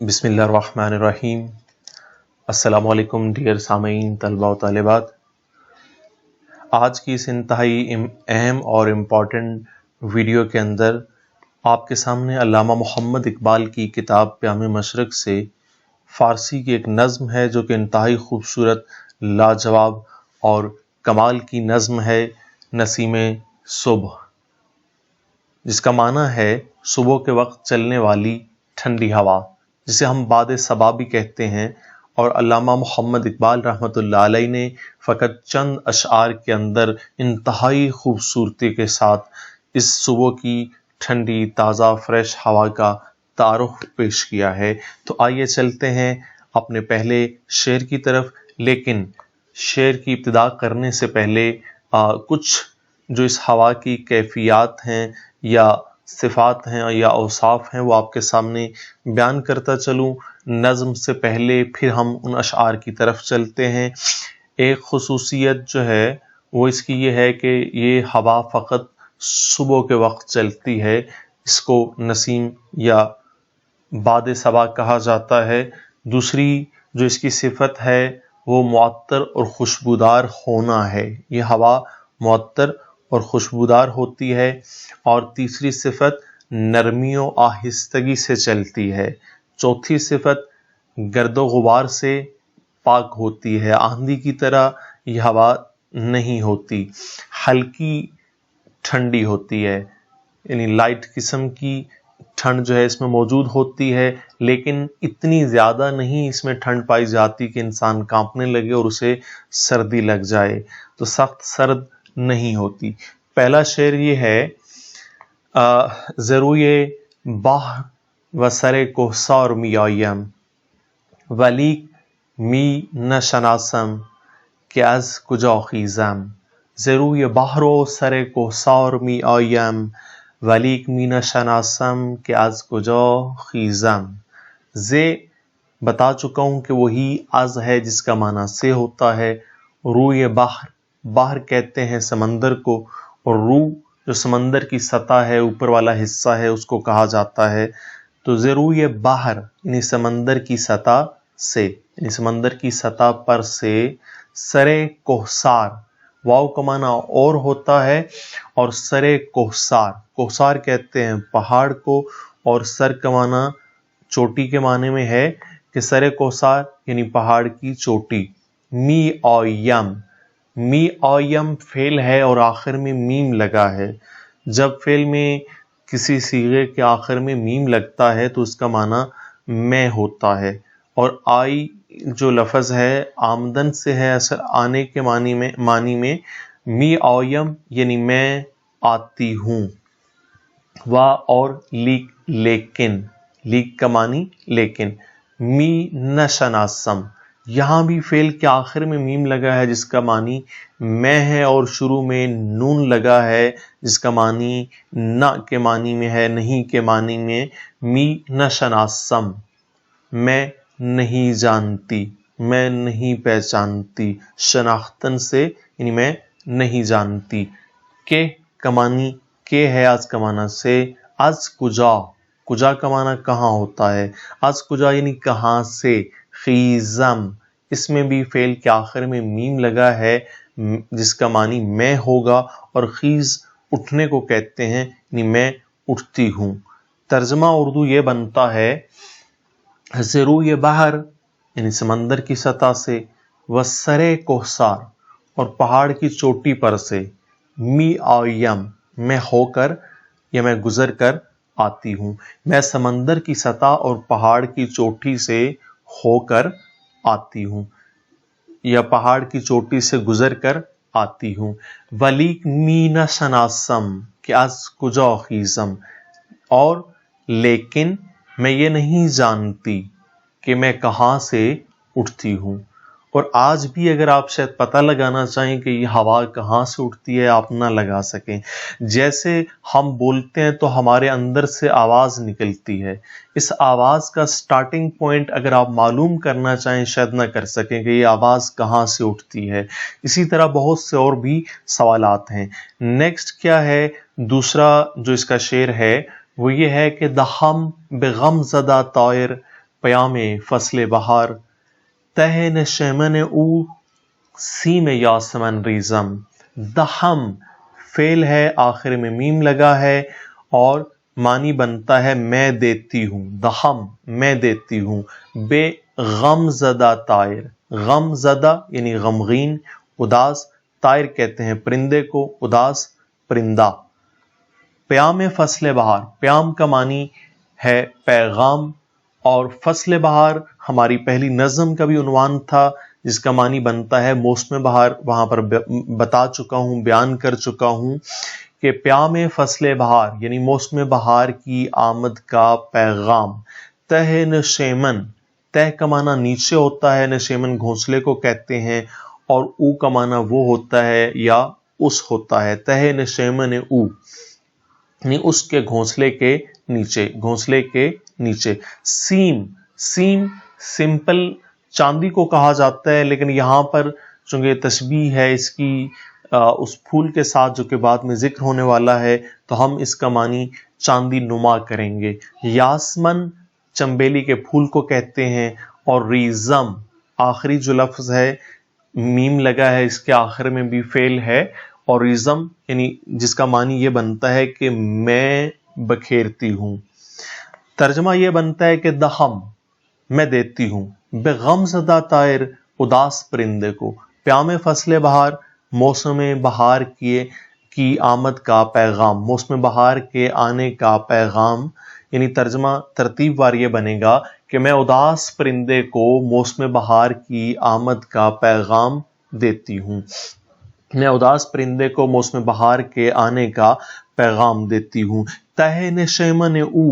بسم اللہ الرحمن الرحیم۔ السلام علیکم ڈیئر سامعین، طلباء و طالبات۔ آج کی اس انتہائی اہم اور امپورٹنٹ ویڈیو کے اندر آپ کے سامنے علامہ محمد اقبال کی کتاب پیام مشرق سے فارسی کی ایک نظم ہے جو کہ انتہائی خوبصورت، لاجواب اور کمال کی نظم ہے، نسیم صبح، جس کا معنی ہے صبح کے وقت چلنے والی ٹھنڈی ہوا، جسے ہم باد صبا بھی کہتے ہیں۔ اور علامہ محمد اقبال رحمۃ اللہ علیہ نے فقط چند اشعار کے اندر انتہائی خوبصورتی کے ساتھ اس صبح کی ٹھنڈی تازہ فریش ہوا کا تعارف پیش کیا ہے۔ تو آئیے چلتے ہیں اپنے پہلے شعر کی طرف، لیکن شعر کی ابتدا کرنے سے پہلے کچھ جو اس ہوا کی کیفیات ہیں یا صفات ہیں یا اوصاف ہیں وہ آپ کے سامنے بیان کرتا چلوں نظم سے پہلے، پھر ہم ان اشعار کی طرف چلتے ہیں۔ ایک خصوصیت جو ہے وہ اس کی یہ ہے کہ یہ ہوا فقط صبح کے وقت چلتی ہے، اس کو نسیم یا باد صبا کہا جاتا ہے۔ دوسری جو اس کی صفت ہے وہ معطر اور خوشبودار ہونا ہے، یہ ہوا معطر اور خوشبودار ہوتی ہے۔ اور تیسری صفت نرمی و آہستگی سے چلتی ہے۔ چوتھی صفت گرد و غبار سے پاک ہوتی ہے، آندھی کی طرح یہ ہوا نہیں ہوتی، ہلکی ٹھنڈی ہوتی ہے، یعنی لائٹ قسم کی ٹھنڈ جو ہے اس میں موجود ہوتی ہے، لیکن اتنی زیادہ نہیں اس میں ٹھنڈ پائی جاتی کہ انسان کانپنے لگے اور اسے سردی لگ جائے، تو سخت سرد نہیں ہوتی۔ پہلا شعر یہ ہے، ضروی بحر و سر کوہسار می آیم ولیک می نشناسم که از کجا خیزم۔ ضروی بحر و سر کوہسار می آیم ولیک می نشناسم که از کجا خیزم۔ زے بتا چکا ہوں کہ وہی از ہے جس کا معنی سے ہوتا ہے۔ روئے بحر، بحر کہتے ہیں سمندر کو، اور رو جو سمندر کی سطح ہے، اوپر والا حصہ ہے، اس کو کہا جاتا ہے۔ تو ضروی بحر یعنی سمندر کی سطح سے، یعنی سمندر کی سطح پر سے، سرے کوہسار، واو کا معنی اور ہوتا ہے، اور سرے کوہسار، کوہسار کہتے ہیں پہاڑ کو، اور سر کا معنی چوٹی کے معنی میں ہے کہ سرے کوہسار یعنی پہاڑ کی چوٹی۔ می آیم، می آیم فعل ہے اور آخر میں میم لگا ہے۔ جب فعل میں کسی صیغے کے آخر میں میم لگتا ہے تو اس کا معنی میں ہوتا ہے، اور آئی جو لفظ ہے آمدن سے ہے، اصل آنے کے معنی میں می آیم یعنی میں آتی ہوں۔ وا اور لیک لیکن، لیک کا معنی لیکن۔ می نشناسم، یہاں بھی فعل کے آخر میں میم لگا ہے جس کا معنی میں ہے، اور شروع میں نون لگا ہے جس کا معنی نہ کے معنی میں ہے، نہیں کے معنی میں۔ می نشناسم، میں نہیں جانتی، میں نہیں پہچانتی، شناختن سے یعنی میں نہیں جانتی۔ کہ کا معنی کہ ہے، از کا معنی سے، از کجا، کجا کا معنی کہاں ہوتا ہے، از کجا یعنی کہاں سے۔ خیزم، اس میں بھی فعل کے آخر میں میم لگا ہے جس کا معنی میں ہوگا، اور خیز اٹھنے کو کہتے ہیں، یعنی میں اٹھتی ہوں۔ ترجمہ اردو یہ بنتا ہے، ضروی بحر یعنی سمندر کی سطح سے، و سرے کوہسار اور پہاڑ کی چوٹی پر سے، می آیم میں ہو کر یا میں گزر کر آتی ہوں، میں سمندر کی سطح اور پہاڑ کی چوٹی سے ہو کر آتی ہوں یا پہاڑ کی چوٹی سے گزر کر آتی ہوں۔ ولیک می نشناسم کہ از کجا خیزم، اور لیکن میں یہ نہیں جانتی کہ میں کہاں سے اٹھتی ہوں۔ اور آج بھی اگر آپ شاید پتہ لگانا چاہیں کہ یہ ہوا کہاں سے اٹھتی ہے، آپ نہ لگا سکیں۔ جیسے ہم بولتے ہیں تو ہمارے اندر سے آواز نکلتی ہے، اس آواز کا سٹارٹنگ پوائنٹ اگر آپ معلوم کرنا چاہیں شاید نہ کر سکیں کہ یہ آواز کہاں سے اٹھتی ہے۔ اسی طرح بہت سے اور بھی سوالات ہیں۔ نیکسٹ کیا ہے، دوسرا جو اس کا شعر ہے وہ یہ ہے کہ دہم بغم زدہ طائر پیام فصل بہار، تہ نشیمن او سیم یاسمن ریزم، دہم فعل ہے، آخر میں میم لگا ہے اور معنی بنتا ہے میں دیتی ہوں، دہم میں دیتی ہوں، بے غم زدہ طائر، غم زدہ یعنی غمگین، اداس، طائر کہتے ہیں پرندے کو، اداس پرندہ۔ پیام فصل بہار، پیام کا معنی ہے پیغام، اور فصل بہار ہماری پہلی نظم کا بھی عنوان تھا جس کا معنی بنتا ہے موسم بہار۔ وہاں پر بتا چکا ہوں، بیان کر چکا ہوں کہ پیام فصل بہار یعنی موسم بہار کی آمد کا پیغام۔ تہ نشیمن، تہ کا معنی نیچے ہوتا ہے، نشیمن گھونسلے کو کہتے ہیں، اور او کا معنی وہ ہوتا ہے یا اس ہوتا ہے، تہ نشیمن او یعنی اس کے گھونسلے کے نیچے، گھونسلے کے نیچے۔ سیم، سیم سمپل چاندی کو کہا جاتا ہے، لیکن یہاں پر چونکہ تشبیہ ہے اس کی اس پھول کے ساتھ جو کہ بعد میں ذکر ہونے والا ہے، تو ہم اس کا معنی چاندی نما کریں گے۔ یاسمن چنبیلی کے پھول کو کہتے ہیں، اور ریزم آخری جو لفظ ہے میم لگا ہے اس کے آخر میں بھی فعل ہے، اور ریزم یعنی جس کا معنی یہ بنتا ہے کہ میں بکھیرتی ہوں۔ ترجمہ یہ بنتا ہے کہ دہم میں دیتی ہوں، بے غم زدہ طائر اداس پرندے کو، پیام فصل بہار موسم بہار کی آمد کا پیغام، موسم بہار کے آنے کا پیغام، یعنی ترجمہ ترتیب وار یہ بنے گا کہ میں اداس پرندے کو موسم بہار کی آمد کا پیغام دیتی ہوں، میں اداس پرندے کو موسم بہار کے آنے کا پیغام دیتی ہوں۔ تہ نشیمن او،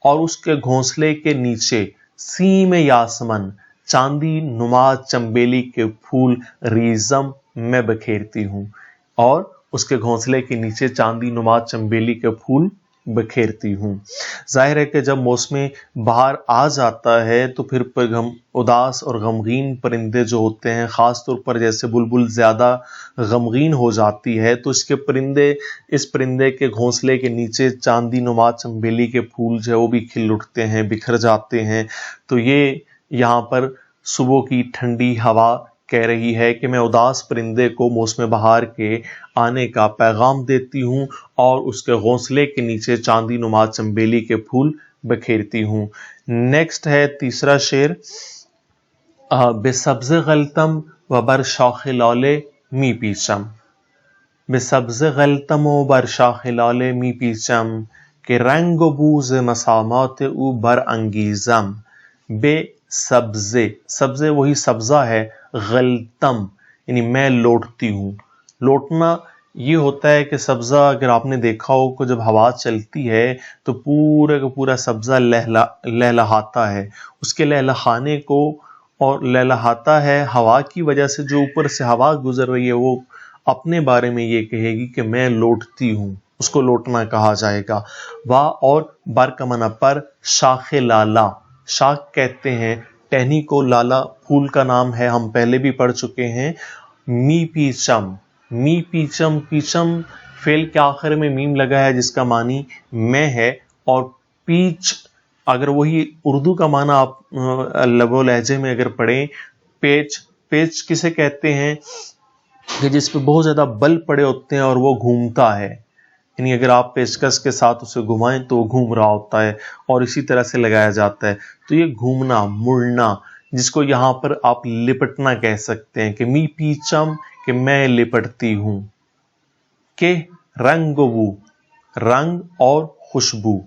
اور اس کے گھونسلے کے نیچے، سیم یاسمن چاندی نما چنبیلی کے پھول، ریزم میں بکھیرتی ہوں، اور اس کے گھونسلے کے نیچے چاندی نما چنبیلی کے پھول بکھیرتی ہوں۔ ظاہر ہے کہ جب موسم بہار آ جاتا ہے تو پھر ہم اداس اور غمگین پرندے جو ہوتے ہیں، خاص طور پر جیسے بلبل زیادہ غمگین ہو جاتی ہے تو اس پرندے کے گھونسلے کے نیچے چاندی نما چنبیلی کے پھول جو ہے وہ بھی کھل اٹھتے ہیں، بکھر جاتے ہیں۔ تو یہ یہاں پر صبح کی ٹھنڈی ہوا کہہ رہی ہے کہ میں اداس پرندے کو موسم بہار کے آنے کا پیغام دیتی ہوں اور اس کے گھونسلے کے نیچے چاندی نما چنبیلی کے پھول بکھیرتی ہوں۔ نیکسٹ ہے تیسرا شعر، بے سبز غلتم و بر شاخ لالے می پیچم، بے سبز غلتم و بر شاخ لالے می پیچم، کہ رنگ و بوز مسامات او بر انگیزم، بے سبزے، سبزے وہی سبزہ ہے، غلتم یعنی میں لوٹتی ہوں۔ لوٹنا یہ ہوتا ہے کہ سبزہ اگر آپ نے دیکھا ہو کہ جب ہوا چلتی ہے تو پورا کا پورا سبزہ لہلہاتا ہے، اس کے لہلہانے کو، اور لہلہاتا ہے ہوا کی وجہ سے، جو اوپر سے ہوا گزر رہی ہے وہ اپنے بارے میں یہ کہے گی کہ میں لوٹتی ہوں، اس کو لوٹنا کہا جائے گا۔ واہ اور بر کا معنی پر، شاخ لالا، شاخ کہتے ہیں ٹہنی کو، لالا پھول کا نام ہے، ہم پہلے بھی پڑھ چکے ہیں۔ می پیچم، می پیچم، پیچم فعل کے آخر میں میم لگا ہے جس کا معنی میں ہے، اور پیچ اگر وہی اردو کا معنی آپ لب و لہجے میں اگر پڑھیں، پیچ، پیچ کسے کہتے ہیں کہ جس پہ بہت زیادہ بل پڑے ہوتے ہیں اور وہ گھومتا ہے، یعنی اگر آپ پیچکس کے ساتھ اسے گھمائیں تو وہ گھوم رہا ہوتا ہے، اور اسی طرح سے لگایا جاتا ہے۔ تو یہ گھومنا، مڑنا، جس کو یہاں پر آپ لپٹنا کہہ سکتے ہیں کہ می پیچم کہ میں لپٹتی ہوں۔ کہ رنگ و بو، رنگ اور خوشبو،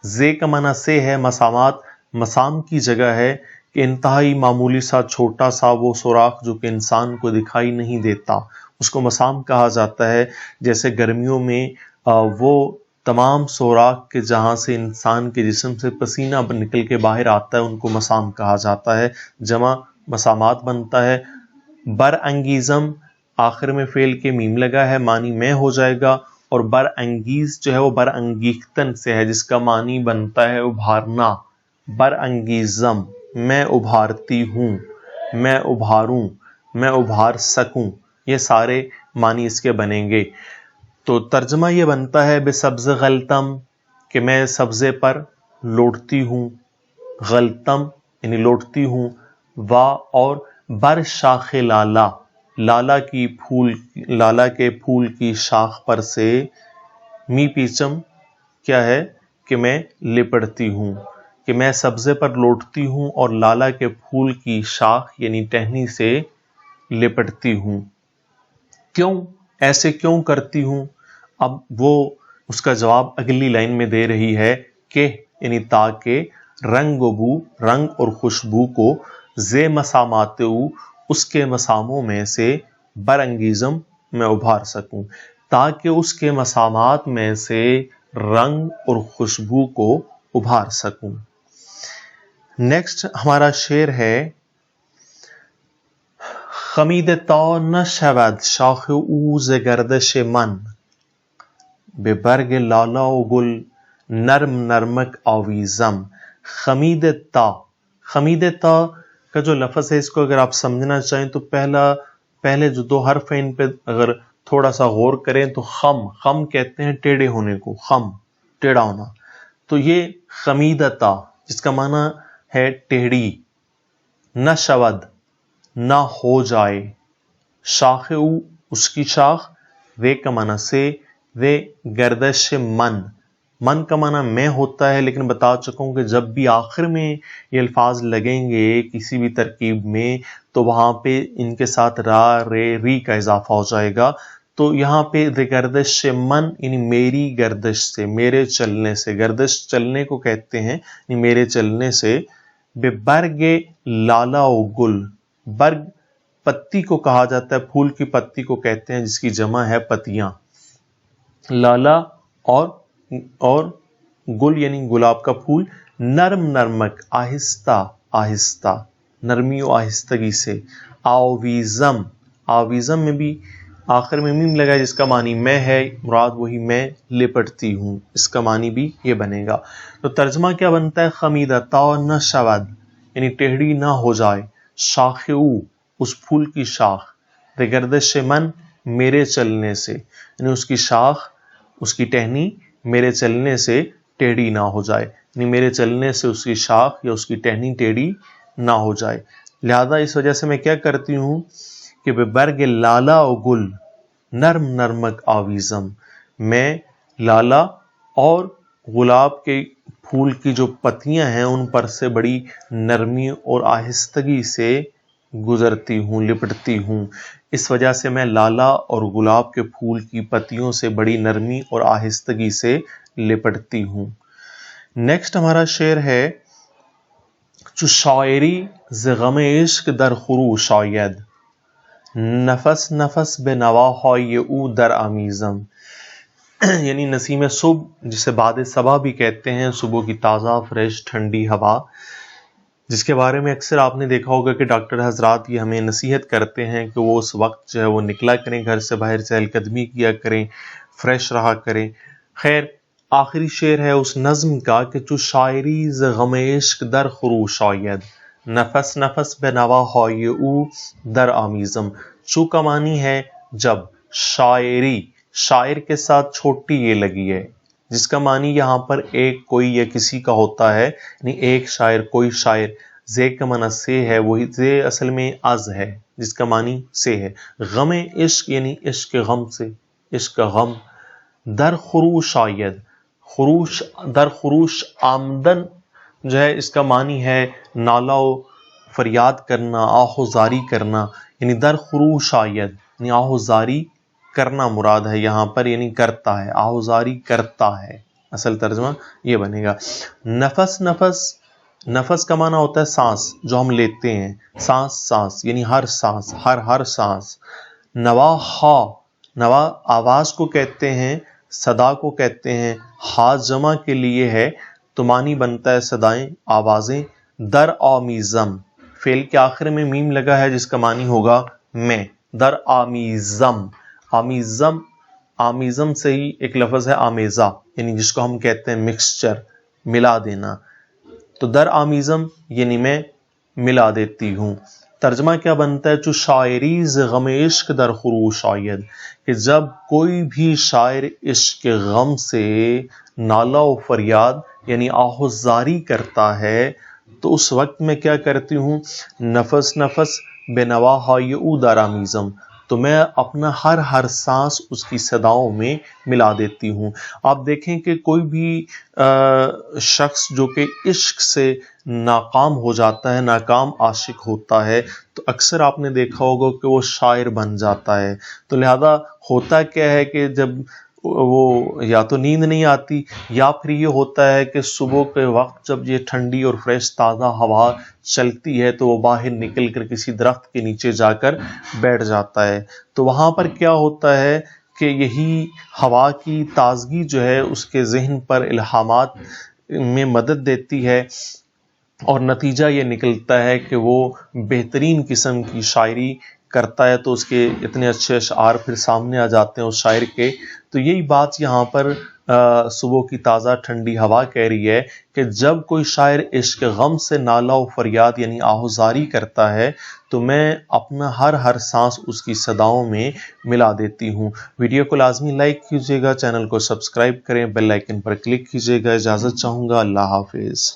زے کا معنی سے ہے، مسامات مسام کی جگہ ہے کہ انتہائی معمولی سا چھوٹا سا وہ سوراخ جو کہ انسان کو دکھائی نہیں دیتا، اس کو مسام کہا جاتا ہے۔ جیسے گرمیوں میں وہ تمام سوراخ کے جہاں سے انسان کے جسم سے پسینہ نکل کے باہر آتا ہے ان کو مسام کہا جاتا ہے، جمع مسامات بنتا ہے۔ بر انگیزم آخر میں فعل کے میم لگا ہے، معنی میں ہو جائے گا، اور بر انگیز جو ہے وہ بر انگیختن سے ہے جس کا معنی بنتا ہے ابھارنا۔ بر انگیزم میں ابھارتی ہوں، میں ابھاروں، میں ابھار سکوں، یہ سارے معنی اس کے بنیں گے۔ تو ترجمہ یہ بنتا ہے بے سبز غلتم کہ میں سبزے پر لوٹتی ہوں، غلتم یعنی لوٹتی ہوں، وا اور بر شاخ لالا، لالا کے پھول کی شاخ پر سے، می پیچم کیا ہے کہ میں لپٹتی ہوں، کہ میں سبزے پر لوٹتی ہوں اور لالا کے پھول کی شاخ یعنی ٹہنی سے لپٹتی ہوں۔ کیوں ایسے کیوں کرتی ہوں؟ اب وہ اس کا جواب اگلی لائن میں دے رہی ہے کہ یعنی تاکہ رنگ و بو، رنگ اور خوشبو کو زے مساماتو، اس کے مساموں میں سے برانگیزم میں ابھار سکوں، تاکہ اس کے مسامات میں سے رنگ اور خوشبو کو ابھار سکوں۔ نیکسٹ ہمارا شعر ہے خمیدتا نشود شاخ او ز گردش من، به برگ لالا و گل نرم نرمک آویزم۔ خمیدتا، خمیدتا کا جو لفظ ہے اس کو اگر آپ سمجھنا چاہیں تو پہلے جو دو حرف ہیں ان پہ اگر تھوڑا سا غور کریں تو خم کہتے ہیں ٹیڑھے ہونے کو، خم ٹیڑھا ہونا، تو یہ خمیدتا جس کا معنی ہے ٹیڑھی، نہ شود نہ ہو جائے، شاخ او اس کی شاخ، وے کا معنی سے، وے گردش من کا معنی میں ہوتا ہے، لیکن بتا چکا ہوں کہ جب بھی آخر میں یہ الفاظ لگیں گے کسی بھی ترکیب میں تو وہاں پہ ان کے ساتھ را رے ری کا اضافہ ہو جائے گا، تو یہاں پہ گردش من یعنی میری گردش سے، میرے چلنے سے، گردش چلنے کو کہتے ہیں یعنی میرے چلنے سے، بے برگ لالا و گل، برگ پتی کو کہا جاتا ہے، پھول کی پتی کو کہتے ہیں جس کی جمع ہے پتیاں، لالا اور گل یعنی گلاب کا پھول، نرم نرمک آہستہ آہستہ، نرمی و آہستگی سے، آویزم، آویزم میں بھی آخر میں میم لگا ہے جس کا معنی میں ہے، مراد وہی میں لپٹتی ہوں، اس کا معنی بھی یہ بنے گا۔ تو ترجمہ کیا بنتا ہے؟ خمیدتا نہ شود یعنی ٹیڑھی نہ ہو جائے، شاخ او اس پھول کی شاخ، گردش من میرے چلنے سے، یعنی اس کی شاخ، اس کی ٹہنی میرے چلنے سے ٹیڑھی نہ ہو جائے، یعنی میرے چلنے سے اس کی شاخ یا اس کی ٹہنی ٹیڑھی نہ ہو جائے، لہذا اس وجہ سے میں کیا کرتی ہوں کہ بے برگ لالا و گل نرم نرمک آویزم، میں لالا اور گلاب کے پھول کی جو پتیاں ہیں ان پر سے بڑی نرمی اور آہستگی سے گزرتی ہوں، لپٹتی ہوں، اس وجہ سے میں لالا اور گلاب کے پھول کی پتیوں سے بڑی نرمی اور آہستگی سے لپٹتی ہوں۔ نیکسٹ ہمارا شعر ہے چو شاعری ز غم عشق در خروش آید، نفس نفس بے نواهای او در آمیزم، یعنی نسیم صبح جسے باد صبا بھی کہتے ہیں، صبح کی تازہ فریش ٹھنڈی ہوا، جس کے بارے میں اکثر آپ نے دیکھا ہوگا کہ ڈاکٹر حضرات یہ ہمیں نصیحت کرتے ہیں کہ وہ اس وقت جو ہے وہ نکلا کریں گھر سے باہر، چہل قدمی کیا کریں، فریش رہا کریں۔ خیر آخری شعر ہے اس نظم کا کہ چو شاعری ز غم عشق در خروش آید، نفس نفس بے نواهای او در آمیزم، چو کا معنی ہے جب، شاعری شاعر کے ساتھ چھوٹی یہ لگی ہے جس کا معنی یہاں پر ایک کوئی یا کسی کا ہوتا ہے، یعنی ایک شاعر کوئی شاعر، زے کا معنی سے ہے، وہی زے اصل میں از ہے جس کا معنی سے ہے، غم عشق یعنی عشق غم سے، عشق غم، در خروش آید، خروش در خروش آمدن جو ہے اس کا معنی ہے نالہ و فریاد کرنا، آہوزاری کرنا، یعنی در خروش آید یعنی آہوزاری کرنا مراد ہے یہاں پر، یعنی کرتا ہے، آہوزاری کرتا ہے، اصل ترجمہ یہ بنے گا۔ نفس نفس، نفس کا معنی ہوتا ہے سانس جو ہم لیتے ہیں، سانس سانس یعنی ہر سانس، ہر سانس، نواہا، نوا آواز کو کہتے ہیں، صدا کو کہتے ہیں، ہا جمع کے لیے ہے تو معنی بنتا ہے صدائیں، آوازیں، در آمیزم، فعل کے آخر میں میم لگا ہے جس کا معنی ہوگا میں، در آمیزم، آمیزم، آمیزم سے ہی ایک لفظ ہے آمیزہ یعنی جس کو ہم کہتے ہیں مکسچر، ملا دینا، تو در آمیزم یعنی میں ملا دیتی ہوں۔ ترجمہ کیا بنتا ہے؟ چو شاعری ز غم عشق در خروش آید، کہ جب کوئی بھی شاعر عشق کے غم سے نالہ و فریاد یعنی آہوزاری کرتا ہے تو اس وقت میں کیا کرتی ہوں، نفس نفس بے نوا های او دارامیزم، تو میں اپنا ہر سانس اس کی صداؤں میں ملا دیتی ہوں۔ آپ دیکھیں کہ کوئی بھی شخص جو کہ عشق سے ناکام ہو جاتا ہے، ناکام عاشق ہوتا ہے، تو اکثر آپ نے دیکھا ہوگا کہ وہ شاعر بن جاتا ہے۔ تو لہذا ہوتا کیا ہے کہ جب وہ یا تو نیند نہیں آتی، یا پھر یہ ہوتا ہے کہ صبح کے وقت جب یہ ٹھنڈی اور فریش تازہ ہوا چلتی ہے تو وہ باہر نکل کر کسی درخت کے نیچے جا کر بیٹھ جاتا ہے، تو وہاں پر کیا ہوتا ہے کہ یہی ہوا کی تازگی جو ہے اس کے ذہن پر الہامات میں مدد دیتی ہے، اور نتیجہ یہ نکلتا ہے کہ وہ بہترین قسم کی شاعری کرتا ہے، تو اس کے اتنے اچھے اشعار پھر سامنے آ جاتے ہیں اس شاعر کے۔ تو یہی بات یہاں پر صبح کی تازہ ٹھنڈی ہوا کہہ رہی ہے کہ جب کوئی شاعر عشق غم سے نالہ و فریاد یعنی آہوزاری کرتا ہے تو میں اپنا ہر سانس اس کی صداؤں میں ملا دیتی ہوں۔ ویڈیو کو لازمی لائک کیجیے گا، چینل کو سبسکرائب کریں، بیل آئیکن پر کلک کیجیے گا۔ اجازت چاہوں گا، اللہ حافظ۔